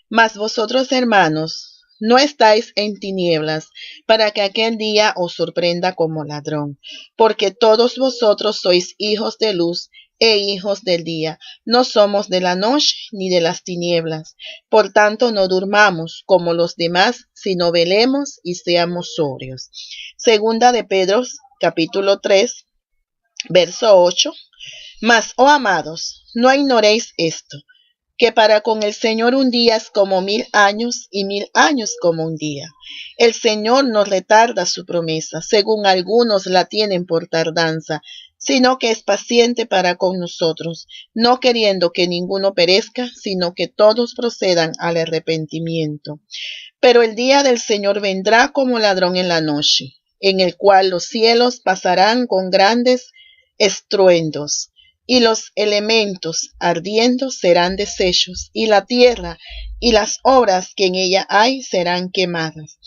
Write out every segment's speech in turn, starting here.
Mas vosotros, hermanos, no estáis en tinieblas, para que aquel día os sorprenda como ladrón, porque todos vosotros sois hijos de luz e hijos del día. No somos de la noche ni de las tinieblas. Por tanto, no durmamos como los demás, sino velemos y seamos sobrios. Segunda de Pedro, capítulo 3, verso 8. Mas, oh amados, no ignoréis esto, que para con el Señor un día es como 1000 años y 1000 años como un día. El Señor no retarda su promesa, según algunos la tienen por tardanza, sino que es paciente para con nosotros, no queriendo que ninguno perezca, sino que todos procedan al arrepentimiento. Pero el día del Señor vendrá como ladrón en la noche, en el cual los cielos pasarán con grandes estruendos, y los elementos ardiendo serán deshechos, y la tierra y las obras que en ella hay serán quemadas.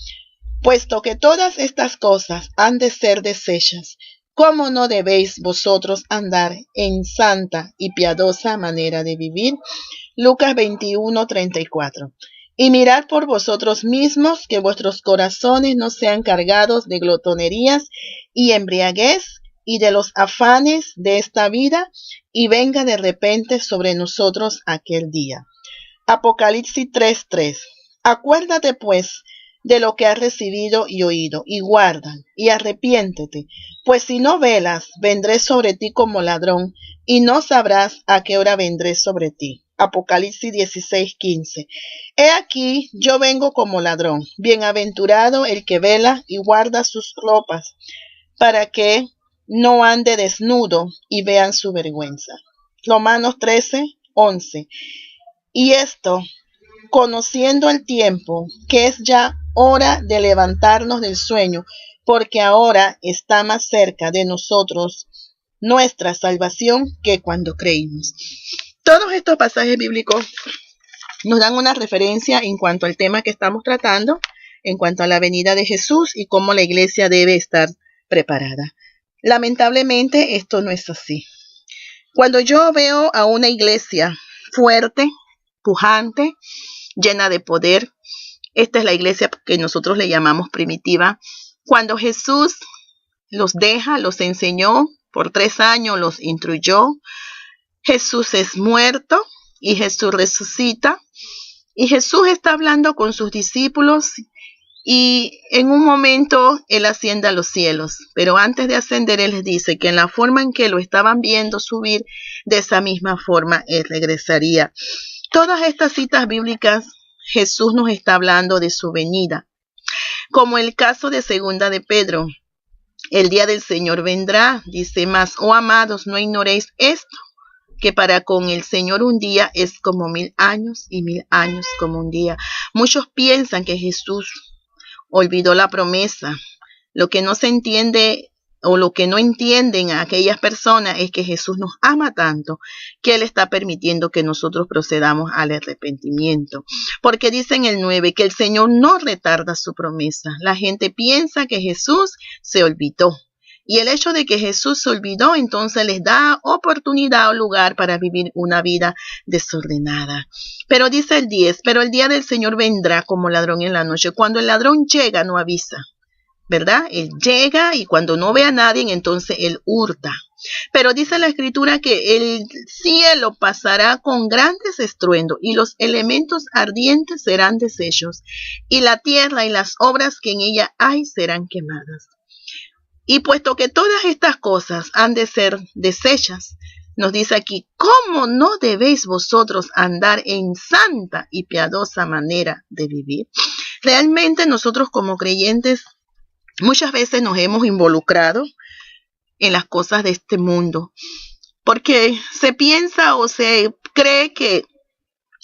Puesto que todas estas cosas han de ser deshechas, ¿cómo no debéis vosotros andar en santa y piadosa manera de vivir? Lucas 21:34. Y mirad por vosotros mismos que vuestros corazones no sean cargados de glotonerías y embriaguez y de los afanes de esta vida, y venga de repente sobre nosotros aquel día. Apocalipsis 3:3. Acuérdate pues de lo que has recibido y oído, y guarda, y arrepiéntete, pues si no velas, vendré sobre ti como ladrón, y no sabrás a qué hora vendré sobre ti. Apocalipsis 16:15. He aquí, yo vengo como ladrón. Bienaventurado el que vela y guarda sus ropas, para que no ande desnudo y vean su vergüenza. Romanos 13:11. Y esto, conociendo el tiempo, que es ya hora de levantarnos del sueño, porque ahora está más cerca de nosotros nuestra salvación que cuando creímos. Todos estos pasajes bíblicos nos dan una referencia en cuanto al tema que estamos tratando, en cuanto a la venida de Jesús y cómo la iglesia debe estar preparada. Lamentablemente esto no es así. Cuando yo veo a una iglesia fuerte, pujante, llena de poder, esta es la iglesia que nosotros le llamamos primitiva. Cuando Jesús los deja, los enseñó, por 3 años los instruyó, Jesús es muerto y Jesús resucita, y Jesús está hablando con sus discípulos, y en un momento Él asciende a los cielos, pero antes de ascender Él les dice que en la forma en que lo estaban viendo subir, de esa misma forma Él regresaría. Todas estas citas bíblicas, Jesús nos está hablando de su venida, como el caso de Segunda de Pedro. El día del Señor vendrá, dice más, oh amados, no ignoréis esto, que para con el Señor un día es como 1000 años y 1000 años como un día. Muchos piensan que Jesús olvidó la promesa. Lo que no se entiende o lo que no entienden a aquellas personas es que Jesús nos ama tanto que Él está permitiendo que nosotros procedamos al arrepentimiento. Porque dice en el 9 que el Señor no retarda su promesa. La gente piensa que Jesús se olvidó. Y el hecho de que Jesús se olvidó, entonces les da oportunidad o lugar para vivir una vida desordenada. Pero dice el 10, pero el día del Señor vendrá como ladrón en la noche. Cuando el ladrón llega, no avisa, ¿verdad? Él llega y cuando no ve a nadie, entonces él hurta. Pero dice la Escritura que el cielo pasará con grandes estruendos y los elementos ardientes serán deshechos, y la tierra y las obras que en ella hay serán quemadas. Y puesto que todas estas cosas han de ser deshechas, nos dice aquí, ¿cómo no debéis vosotros andar en santa y piadosa manera de vivir? Realmente nosotros como creyentes muchas veces nos hemos involucrado en las cosas de este mundo, porque se piensa o se cree que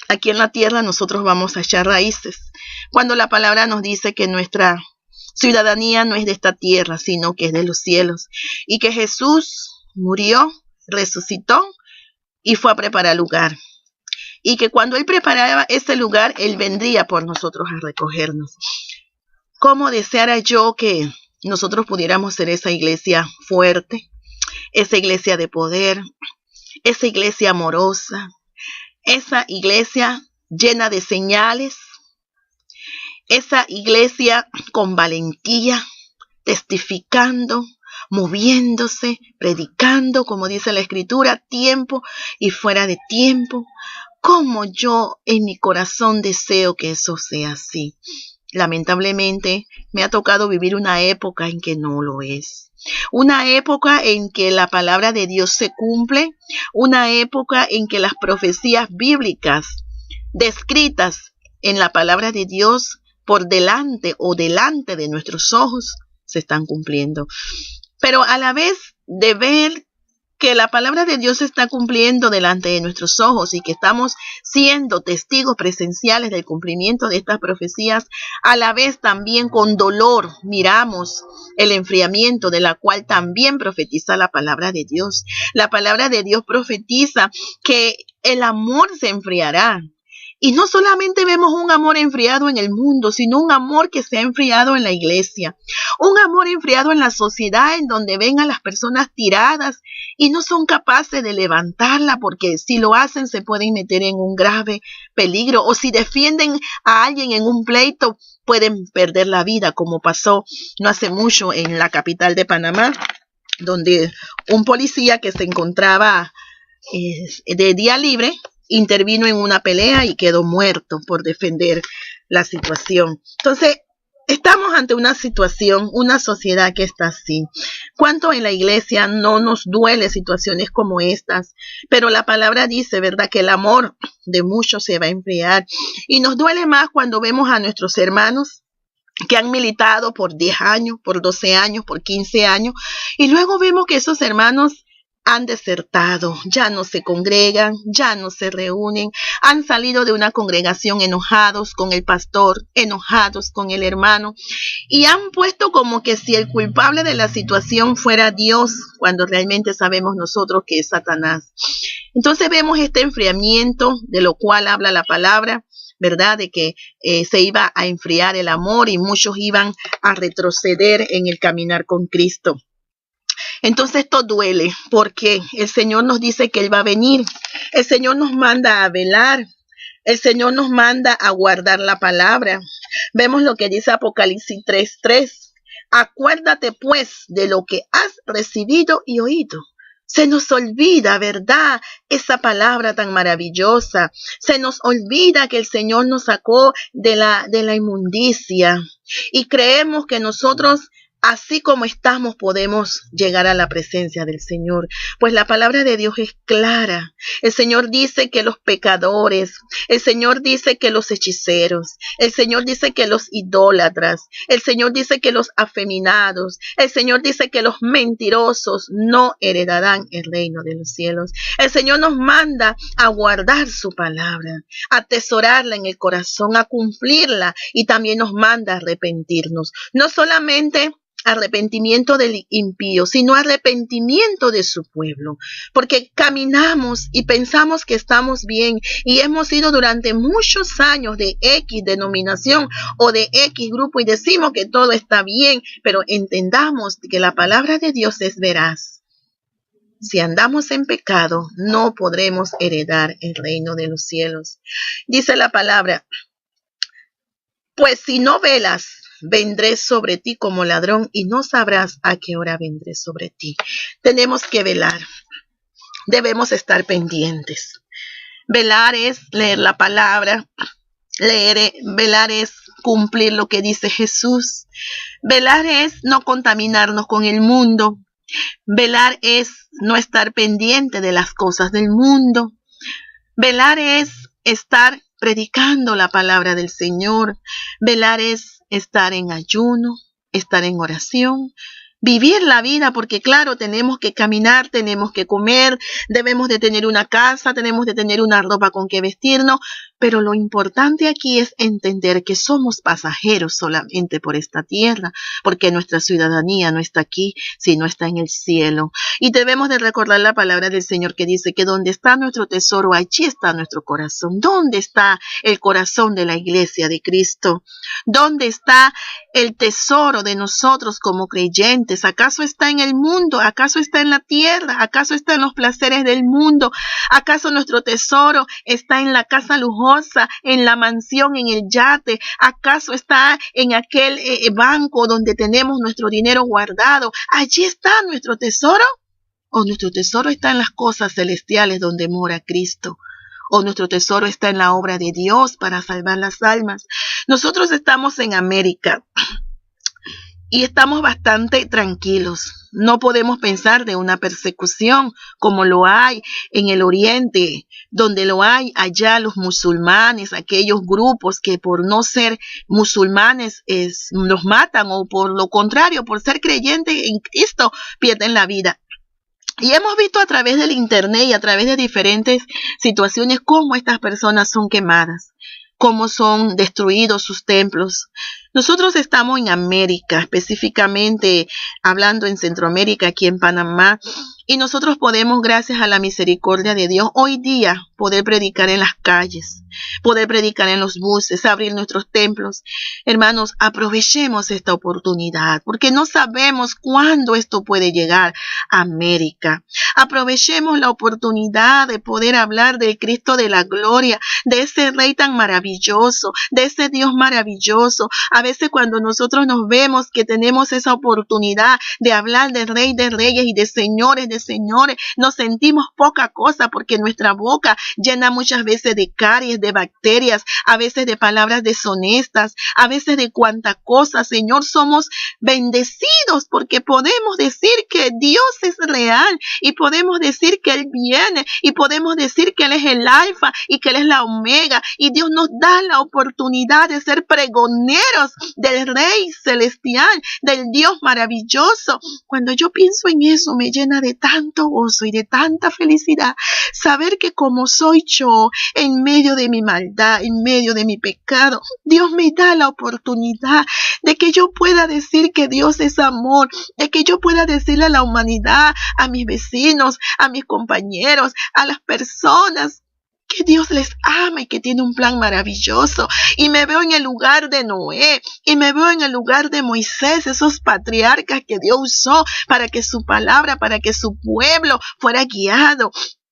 aquí en la tierra nosotros vamos a echar raíces, cuando la palabra nos dice que nuestra ciudadanía no es de esta tierra, sino que es de los cielos, y que Jesús murió, resucitó y fue a preparar lugar, y que cuando Él preparaba ese lugar, Él vendría por nosotros a recogernos. ¿Cómo deseara yo que nosotros pudiéramos ser esa iglesia fuerte, esa iglesia de poder, esa iglesia amorosa, esa iglesia llena de señales, esa iglesia con valentía, testificando, moviéndose, predicando, como dice la Escritura, tiempo y fuera de tiempo. Como yo en mi corazón deseo que eso sea así. Lamentablemente me ha tocado vivir una época en que no lo es. Una época en que la palabra de Dios se cumple, una época en que las profecías bíblicas descritas en la palabra de Dios por delante o delante de nuestros ojos se están cumpliendo. Pero a la vez de ver que la palabra de Dios se está cumpliendo delante de nuestros ojos y que estamos siendo testigos presenciales del cumplimiento de estas profecías, a la vez también con dolor miramos el enfriamiento de la cual también profetiza la palabra de Dios. La palabra de Dios profetiza que el amor se enfriará. Y no solamente vemos un amor enfriado en el mundo, sino un amor que se ha enfriado en la iglesia. Un amor enfriado en la sociedad, en donde ven a las personas tiradas y no son capaces de levantarla, porque si lo hacen se pueden meter en un grave peligro. O si defienden a alguien en un pleito, pueden perder la vida, como pasó no hace mucho en la capital de Panamá, donde un policía que se encontraba de día libre intervino en una pelea y quedó muerto por defender la situación. Entonces, estamos ante una situación, una sociedad que está así. ¿Cuánto en la iglesia no nos duele situaciones como estas? Pero la palabra dice, ¿verdad?, que el amor de muchos se va a enfriar. Y nos duele más cuando vemos a nuestros hermanos que han militado por 10 años, por 12 años, por 15 años, y luego vemos que esos hermanos han desertado, ya no se congregan, ya no se reúnen, han salido de una congregación enojados con el pastor, enojados con el hermano, y han puesto como que si el culpable de la situación fuera Dios, cuando realmente sabemos nosotros que es Satanás. Entonces vemos este enfriamiento de lo cual habla la palabra, ¿verdad? De que se iba a enfriar el amor y muchos iban a retroceder en el caminar con Cristo. Entonces esto duele porque el Señor nos dice que Él va a venir. El Señor nos manda a velar. El Señor nos manda a guardar la palabra. Vemos lo que dice Apocalipsis 3:3. Acuérdate pues de lo que has recibido y oído. Se nos olvida, ¿verdad?, esa palabra tan maravillosa. Se nos olvida que el Señor nos sacó de la inmundicia. Y creemos que nosotros, así como estamos, podemos llegar a la presencia del Señor. Pues la palabra de Dios es clara. El Señor dice que los pecadores, el Señor dice que los hechiceros, el Señor dice que los idólatras, el Señor dice que los afeminados, el Señor dice que los mentirosos no heredarán el reino de los cielos. El Señor nos manda a guardar su palabra, a atesorarla en el corazón, a cumplirla, y también nos manda a arrepentirnos. No solamente arrepentimiento del impío, sino arrepentimiento de su pueblo, porque caminamos y pensamos que estamos bien y hemos ido durante muchos años de X denominación o de X grupo y decimos que todo está bien, pero entendamos que la palabra de Dios es veraz. Si andamos en pecado, no podremos heredar el reino de los cielos. Dice la palabra, pues si no velas, vendré sobre ti como ladrón y no sabrás a qué hora vendré sobre ti. Tenemos que velar. Debemos estar pendientes. Velar es leer la palabra. Velar es cumplir lo que dice Jesús. Velar es no contaminarnos con el mundo. Velar es no estar pendiente de las cosas del mundo. Velar es estar predicando la palabra del Señor. Velar es estar en ayuno, estar en oración, vivir la vida, porque claro, tenemos que caminar, tenemos que comer, debemos de tener una casa, tenemos de tener una ropa con que vestirnos, pero lo importante aquí es entender que somos pasajeros solamente por esta tierra, porque nuestra ciudadanía no está aquí, sino está en el cielo. Y debemos de recordar la palabra del Señor que dice que donde está nuestro tesoro, allí está nuestro corazón. ¿Dónde está el corazón de la iglesia de Cristo? ¿Dónde está el tesoro de nosotros como creyentes? ¿Acaso está en el mundo? ¿Acaso está en la tierra? ¿Acaso está en los placeres del mundo? ¿Acaso nuestro tesoro está en la casa lujosa lujosa, en la mansión, en el yate? ¿Acaso está en aquel banco donde tenemos nuestro dinero guardado? ¿Allí está nuestro tesoro? ¿O nuestro tesoro está en las cosas celestiales donde mora Cristo? ¿O nuestro tesoro está en la obra de Dios para salvar las almas? Nosotros estamos en América y estamos bastante tranquilos. No podemos pensar de una persecución como lo hay en el Oriente, donde lo hay allá los musulmanes, aquellos grupos que por no ser musulmanes los matan, o por lo contrario, por ser creyentes en Cristo, pierden la vida. Y hemos visto a través del internet y a través de diferentes situaciones cómo estas personas son quemadas, cómo son destruidos sus templos. Nosotros estamos en América, específicamente hablando en Centroamérica, aquí en Panamá, y nosotros podemos, gracias a la misericordia de Dios, hoy día poder predicar en las calles, poder predicar en los buses, abrir nuestros templos. Hermanos, aprovechemos esta oportunidad, porque no sabemos cuándo esto puede llegar a América. Aprovechemos la oportunidad de poder hablar del Cristo de la gloria, de ese Rey tan maravilloso, de ese Dios maravilloso. A veces cuando nosotros nos vemos que tenemos esa oportunidad de hablar del Rey de Reyes y de señores, nos sentimos poca cosa, porque nuestra boca llena muchas veces de caries, de bacterias, a veces de palabras deshonestas, a veces de cuanta cosa. Señor, somos bendecidos porque podemos decir que Dios es real, y podemos decir que Él viene, y podemos decir que Él es el alfa y que Él es la omega, y Dios nos da la oportunidad de ser pregoneros del Rey celestial, del Dios maravilloso. Cuando yo pienso en eso, me llena de tanto gozo y de tanta felicidad saber que como soy yo, en medio de mi maldad, en medio de mi pecado, Dios me da la oportunidad de que yo pueda decir que Dios es amor, de que yo pueda decirle a la humanidad, a mis vecinos, a mis compañeros, a las personas, que Dios les ama y que tiene un plan maravilloso. Y me veo en el lugar de Noé, y me veo en el lugar de Moisés, esos patriarcas que Dios usó para que su palabra, para que su pueblo fuera guiado.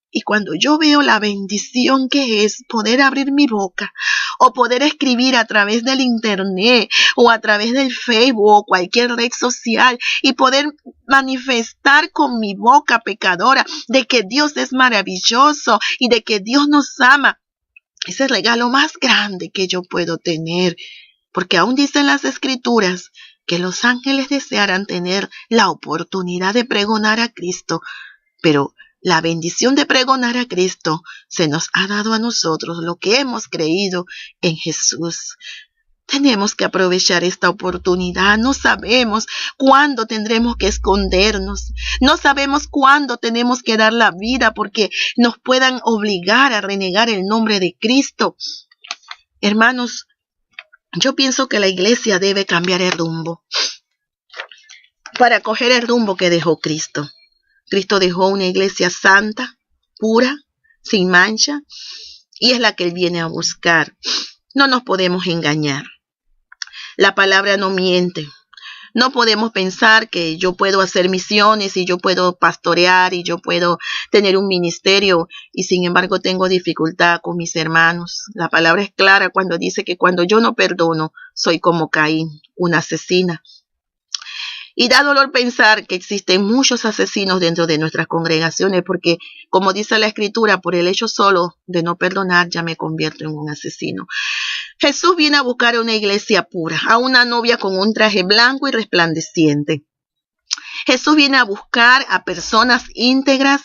Y cuando yo veo la bendición que es poder abrir mi boca, o poder escribir a través del internet, o a través del Facebook, o cualquier red social, y poder manifestar con mi boca pecadora de que Dios es maravilloso y de que Dios nos ama, es el regalo más grande que yo puedo tener. Porque aún dicen las Escrituras que los ángeles desearán tener la oportunidad de pregonar a Cristo, pero la bendición de pregonar a Cristo se nos ha dado a nosotros, lo que hemos creído en Jesús. Tenemos que aprovechar esta oportunidad. No sabemos cuándo tendremos que escondernos. No sabemos cuándo tenemos que dar la vida porque nos puedan obligar a renegar el nombre de Cristo. Hermanos, yo pienso que la iglesia debe cambiar el rumbo para coger el rumbo que dejó Cristo. Cristo dejó una iglesia santa, pura, sin mancha, y es la que Él viene a buscar. No nos podemos engañar. La palabra no miente. No podemos pensar que yo puedo hacer misiones y yo puedo pastorear y yo puedo tener un ministerio y sin embargo tengo dificultad con mis hermanos. La palabra es clara cuando dice que cuando yo no perdono, soy como Caín, una asesina. Y da dolor pensar que existen muchos asesinos dentro de nuestras congregaciones porque, como dice la Escritura, por el hecho solo de no perdonar ya me convierto en un asesino. Jesús viene a buscar a una iglesia pura, a una novia con un traje blanco y resplandeciente. Jesús viene a buscar a personas íntegras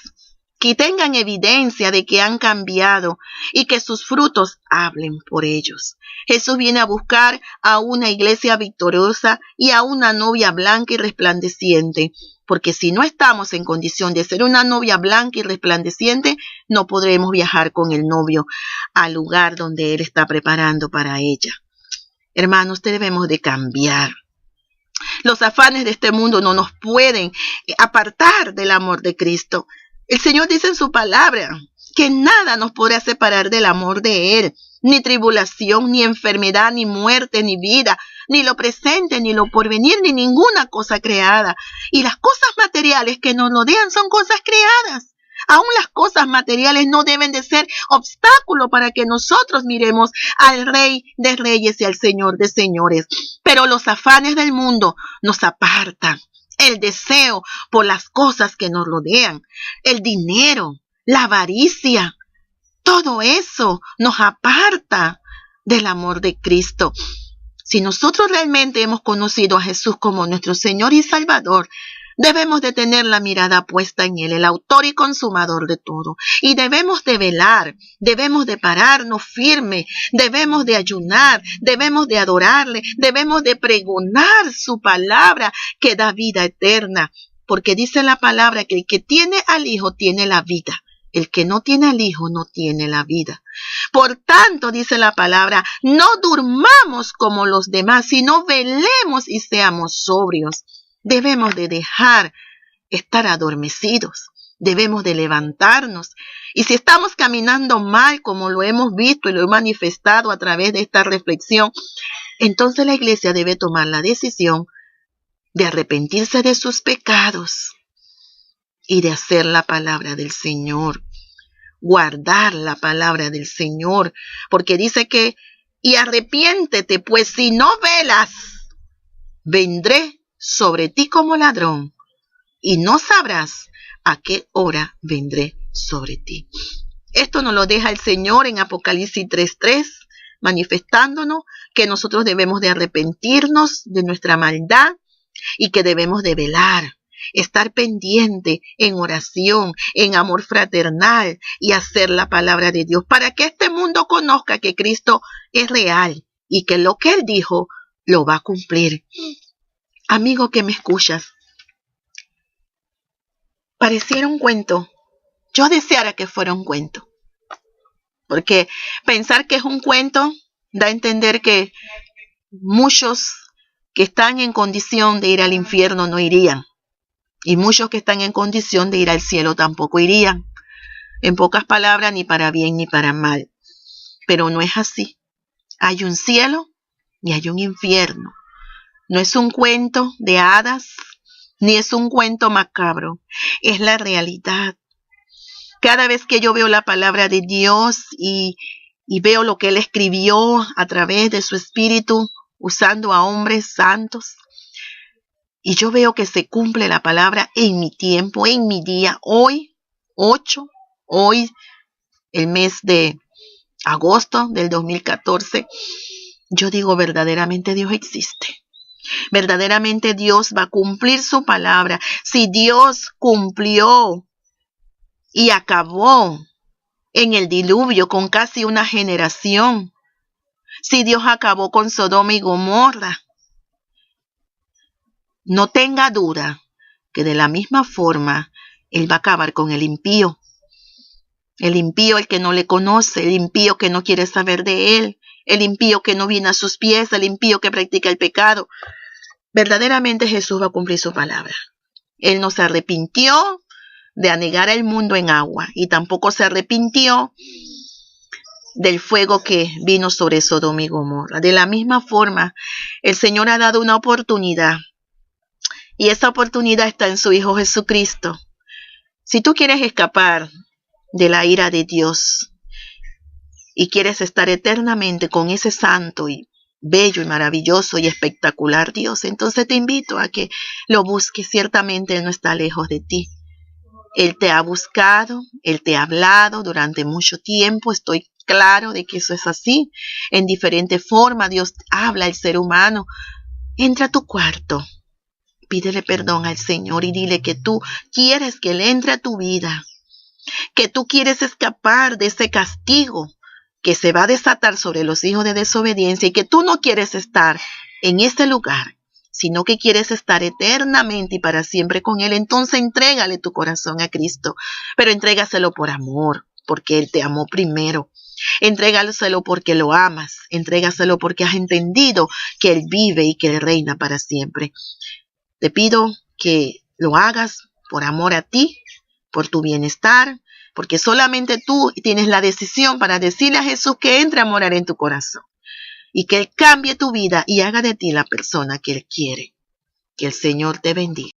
que tengan evidencia de que han cambiado y que sus frutos hablen por ellos. Jesús viene a buscar a una iglesia victoriosa y a una novia blanca y resplandeciente, porque si no estamos en condición de ser una novia blanca y resplandeciente, no podremos viajar con el novio al lugar donde Él está preparando para ella. Hermanos, debemos de cambiar. Los afanes de este mundo no nos pueden apartar del amor de Cristo. El Señor dice en su palabra que nada nos podrá separar del amor de Él, ni tribulación, ni enfermedad, ni muerte, ni vida, ni lo presente, ni lo porvenir, ni ninguna cosa creada. Y las cosas materiales que nos rodean son cosas creadas. Aún las cosas materiales no deben de ser obstáculo para que nosotros miremos al Rey de Reyes y al Señor de Señores. Pero los afanes del mundo nos apartan. El deseo por las cosas que nos rodean, el dinero, la avaricia, todo eso nos aparta del amor de Cristo. Si nosotros realmente hemos conocido a Jesús como nuestro Señor y Salvador, debemos de tener la mirada puesta en Él, el autor y consumador de todo. Y debemos de velar, debemos de pararnos firme, debemos de ayunar, debemos de adorarle, debemos de pregonar su palabra que da vida eterna. Porque dice la palabra que el que tiene al Hijo tiene la vida. El que no tiene al Hijo no tiene la vida. Por tanto, dice la palabra, no durmamos como los demás, sino velemos y seamos sobrios. Debemos de dejar estar adormecidos. Debemos de levantarnos. Y si estamos caminando mal, como lo hemos visto y lo he manifestado a través de esta reflexión, entonces la iglesia debe tomar la decisión de arrepentirse de sus pecados y de hacer la palabra del Señor, guardar la palabra del Señor, porque dice que, y arrepiéntete, pues si no velas, vendré sobre ti como ladrón, y no sabrás a qué hora vendré sobre ti. Esto nos lo deja el Señor en Apocalipsis 3:3, manifestándonos que nosotros debemos de arrepentirnos de nuestra maldad y que debemos de velar, estar pendiente en oración, en amor fraternal y hacer la palabra de Dios para que este mundo conozca que Cristo es real y que lo que Él dijo lo va a cumplir. Amigo que me escuchas, pareciera un cuento. Yo deseara que fuera un cuento, porque pensar que es un cuento da a entender que muchos que están en condición de ir al infierno no irían. Y muchos que están en condición de ir al cielo tampoco irían. En pocas palabras, ni para bien ni para mal. Pero no es así. Hay un cielo y hay un infierno. No es un cuento de hadas, ni es un cuento macabro. Es la realidad. Cada vez que yo veo la palabra de Dios y veo lo que Él escribió a través de su Espíritu, usando a hombres santos, y yo veo que se cumple la palabra en mi tiempo, en mi día, hoy, hoy, el mes de agosto del 2014, yo digo, verdaderamente Dios existe. Verdaderamente Dios va a cumplir su palabra. Si Dios cumplió y acabó en el diluvio con casi una generación, si Dios acabó con Sodoma y Gomorra, no tenga duda que de la misma forma Él va a acabar con el impío. El impío, el que no le conoce, el impío que no quiere saber de Él, el impío que no viene a sus pies, el impío que practica el pecado. Verdaderamente Jesús va a cumplir su palabra. Él no se arrepintió de anegar al mundo en agua y tampoco se arrepintió del fuego que vino sobre Sodoma y Gomorra. De la misma forma, el Señor ha dado una oportunidad y esa oportunidad está en su Hijo Jesucristo. Si tú quieres escapar de la ira de Dios y quieres estar eternamente con ese santo y bello y maravilloso y espectacular Dios, entonces te invito a que lo busques. Ciertamente Él no está lejos de ti. Él te ha buscado, Él te ha hablado durante mucho tiempo. Estoy claro de que eso es así. En diferentes formas Dios habla al ser humano. Entra a tu cuarto, pídele perdón al Señor y dile que tú quieres que Él entre a tu vida, que tú quieres escapar de ese castigo que se va a desatar sobre los hijos de desobediencia y que tú no quieres estar en ese lugar, sino que quieres estar eternamente y para siempre con Él. Entonces entrégale tu corazón a Cristo, pero entrégaselo por amor, porque Él te amó primero. Entrégaselo porque lo amas, entrégaselo porque has entendido que Él vive y que Él reina para siempre. Te pido que lo hagas por amor a ti, por tu bienestar, porque solamente tú tienes la decisión para decirle a Jesús que entre a morar en tu corazón y que Él cambie tu vida y haga de ti la persona que Él quiere. Que el Señor te bendiga.